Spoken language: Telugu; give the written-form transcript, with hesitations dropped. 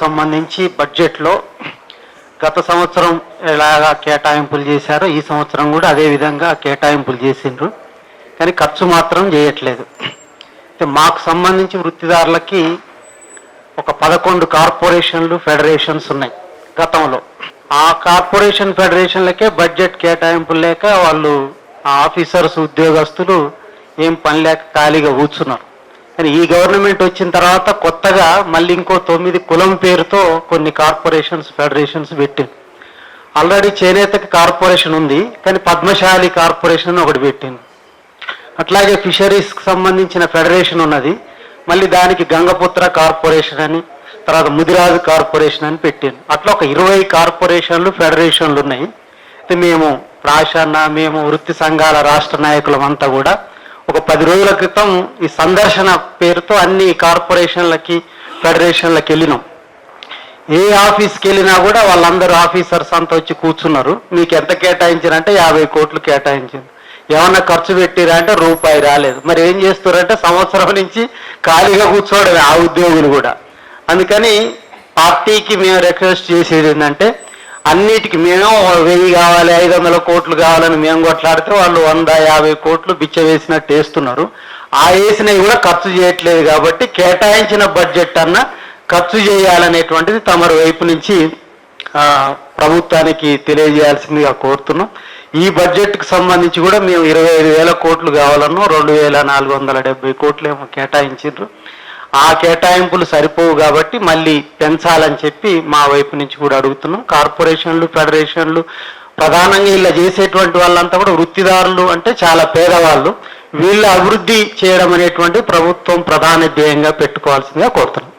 సంబంధించి బడ్జెట్లో గత సంవత్సరం ఎలాగా కేటాయింపులు చేశారో ఈ సంవత్సరం కూడా అదే విధంగా కేటాయింపులు చేసిండ్రు, కానీ ఖర్చు మాత్రం చేయట్లేదు. మాకు సంబంధించి వృత్తిదారులకి ఒక 11 కార్పొరేషన్లు ఫెడరేషన్స్ ఉన్నాయి గతంలో. ఆ కార్పొరేషన్ ఫెడరేషన్లకే బడ్జెట్ కేటాయింపులు లేక వాళ్ళు ఆఫీసర్స్ ఉద్యోగస్తులు ఏం పని లేక ఖాళీగా కూర్చున్నారు. కానీ ఈ గవర్నమెంట్ వచ్చిన తర్వాత కొత్తగా మళ్ళీ ఇంకో 9 కులం పేరుతో కొన్ని కార్పొరేషన్స్ ఫెడరేషన్స్ పెట్టింది. ఆల్రెడీ చేనేతకి కార్పొరేషన్ ఉంది, కానీ పద్మశాలి కార్పొరేషన్ ఒకటి పెట్టింది. అట్లాగే ఫిషరీస్కి సంబంధించిన ఫెడరేషన్ ఉన్నది, మళ్ళీ దానికి గంగపుత్ర కార్పొరేషన్ అని, తర్వాత ముదిరాజు కార్పొరేషన్ అని పెట్టింది. అట్లా ఒక 20 కార్పొరేషన్లు ఫెడరేషన్లు ఉన్నాయి. మేము మేము వృత్తి సంఘాల రాష్ట్ర నాయకులం అంతా కూడా ఒక 10 రోజుల క్రితం ఈ సందర్శన పేరుతో అన్ని కార్పొరేషన్లకి ఫెడరేషన్లకి వెళ్ళినాం. ఏ ఆఫీస్కి వెళ్ళినా కూడా వాళ్ళందరూ ఆఫీసర్స్ అంతా వచ్చి కూర్చున్నారు. మీకు ఎంత కేటాయించారంటే 50 కోట్లు కేటాయించింది. ఏమన్నా ఖర్చు పెట్టిరా అంటే రూపాయి రాలేదు. మరి ఏం చేస్తారంటే సంవత్సరం నుంచి ఖాళీగా కూర్చోవడమే ఆ ఉద్యోగులు కూడా. అందుకని పార్టీకి మేము రిక్వెస్ట్ చేసేది ఏంటంటే అన్నిటికీ మేము 1000 కావాలి 500 కోట్లు కావాలని మేము కొట్లాడితే వాళ్ళు 150 కోట్లు బిచ్చ వేసినట్టు వేస్తున్నారు. ఆ వేసినవి కూడా ఖర్చు చేయట్లేదు. కాబట్టి కేటాయించిన బడ్జెట్ అన్నా ఖర్చు చేయాలనేటువంటిది తమరి వైపు నుంచి ప్రభుత్వానికి తెలియజేయాల్సిందిగా కోరుతున్నాం. ఈ బడ్జెట్కి సంబంధించి కూడా మేము 25,000 కోట్లు కావాలన్నా 2,470 కోట్లు ఏమో కేటాయించారు. ఆ కేటాయింపులు సరిపోవు కాబట్టి మళ్ళీ పెంచాలని చెప్పి మా వైపు నుంచి కూడా అడుగుతున్నాం. కార్పొరేషన్లు ఫెడరేషన్లు ప్రధానంగా ఇలా చేసేటువంటి వాళ్ళంతా కూడా వృత్తిదారులు అంటే చాలా పేదవాళ్ళు. వీళ్ళ అభివృద్ధి చేయడం అనేటువంటి ప్రభుత్వం ప్రధాన ధ్యేయంగా పెట్టుకోవాల్సిందిగా కోరుతున్నాం.